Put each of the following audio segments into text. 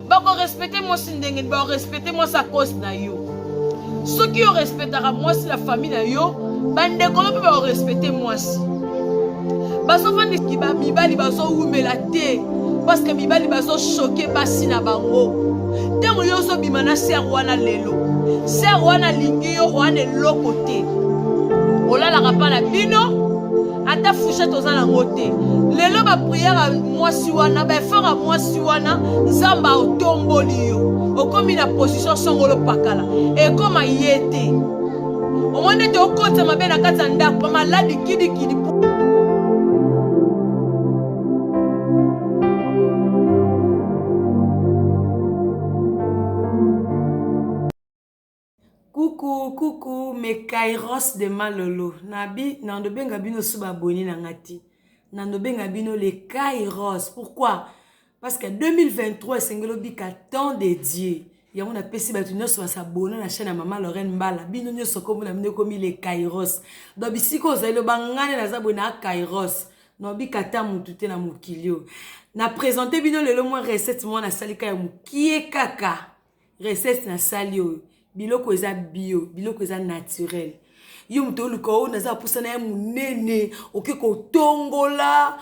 Bako respecter moi si ndenge ba respecter moi sa cause na yo. Ceux qui respectera moi si la famille na yo, bande ko ba respecter moi si. Baso fandi ki ba mibali baso umela te parce que mibali baso choquer basi na bango. Tango yo so bimana ser wana lelo. Ser wana lingi yo wana lokote. Olala kapa na bino. Ata fouchette aux alangote. Lelo ba prière moi si wana ba faire moi si wana nzamba otomboli yo. Okomi na position songolo pakala. Et comme yete. Au moins de okota mabe na kata ndako pa maladi kidi. Coucou, mes kairos de malolo. Nabi, nando benga bino suba boni na ngati. Nando benga bino les kairos. Pourquoi? Parce que 2023, c'est un bika temps dédié. Il y a mon appétit batuno sur sa bonne la chaîne à maman Lorraine Mbala. Bino nyo soko na mine komi les kairos. Donc bisiko za lo bangane na zabona kairos. No bika ta mutute na mukilio. Na présenter bino le moins recette mo na salika ya mukie kaka. Recette na salio. Biloko eza bio, biloko eza naturel. Yo mto luko na za pusana ya munene, okeko tongola,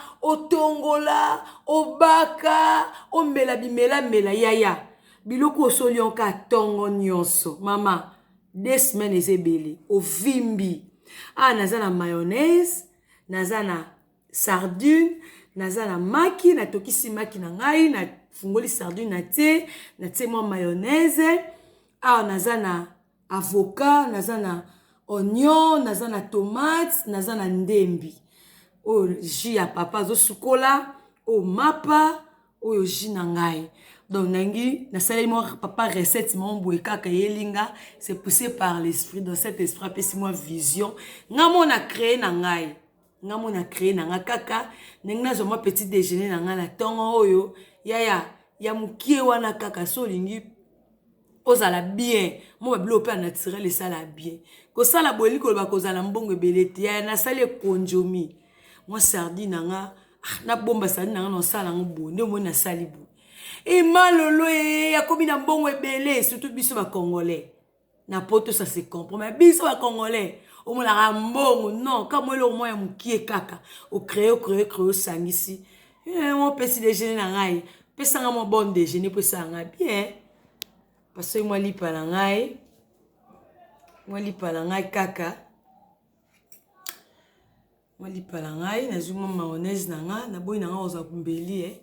obaka, omela bimela yaya. Biloko osolion ka tongo nyonso. Mama, 2 semaines ezebele, ovimbi. Naza na mayonnaise, naza na sardine, naza na maki, na tokisi maki na ngai, na fungoli sardine na te mo mayonnaise. Naza na avocat, naza na oignon, naza na tomate, naza na ndembi. Jus ya papa zo sukola, mapa, jus na ngai. Donc nangi, nasaleli mo papa recette mo mbwe kaka yelinga, c'est poussé par l'esprit. Dans cet esprit, apesi moi vision. Ngamo na créé na ngai. Ngamo na créé na nga kaka, nengna zo mo petit déjeuner na nga na tongo oyo, ya mukie wana kaka so lingi. Ozala bien, moi bablo pe naturel et ça la bien. Ko sala boeli ko ba kozala mbongo belete ya na sale konjomi. Moi sardine nga na bomba sardine nga no sala ngo nde mo na sali bo. Et malolo ya komi na mbongo ebele surtout biso ba congolais. Na poto ça se comprend mais biso ba congolais. O mo la mbongo non, comme le mo ya mukie kaka. O créer sangisi. Mon petit déjeuner na ngai. Pesa nga mo bon déjeuner pour ça nga bien. Parce que moi li palangai kaka. Moi li palangai na zuma mayonnaise na nga na boy na nga oza mbeli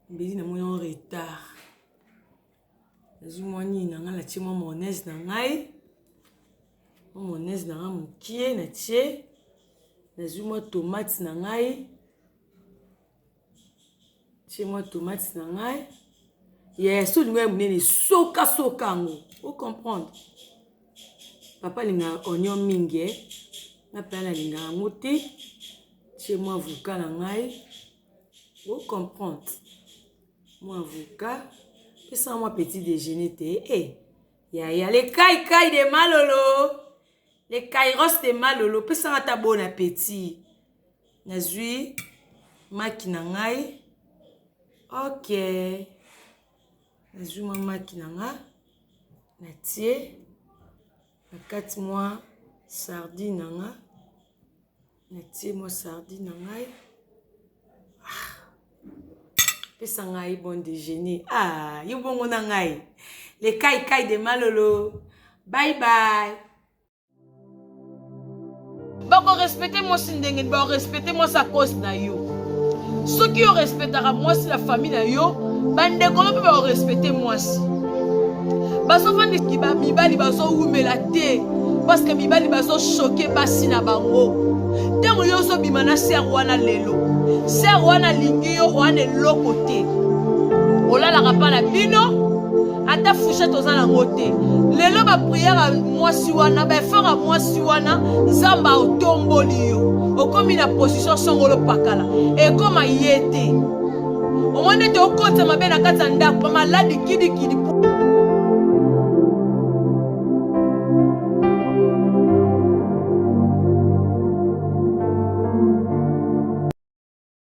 mbeli na moyo en retard. Na zuma ni na nga la tie mo mayonnaise na ngai. Mayonnaise na nga mukie na tie. Na zuma tomate na ngai. Tie mo tomate na ngai. Yes, tout le monde est soka ngo. Vous comprendre? Papa linga oignon mingi. Na pala linga ngote. Chez moi avocat na ngai. Vous comprendre? Moi avocat. Et ça moi petit déjeuner te. Ya les kai de malolo. Les kairos de malolo. Pe ça ta bon appétit. Na zui maki na ngai. OK. Nazuma maki nanga na tie na kati moi sardine nanga na tie moi sardine nanga pesa ngai bon déjeuner yo bongo na ngai les kai de malolo bye bako respecter moi si ndenge ba respecter moi sa cause na yo. Ceux qui respectera moi si la famille na yo bande ko ba respecter moi si. Baso fandi ki ba mibali baso umela te parce que mibali baso choquer basi na bango. Tango yo so bimana ser wana lelo. Ser wana lingi yo wana lokote. Olala kapa na bino ata fouchette aux alangote. Lelo ba prière moi si wana ba faire moi si wana nzamba otomboli yo. Okomi na position songolo pakala. Et comme yete. Au moins de okota mabe na kata ndako maladi kidi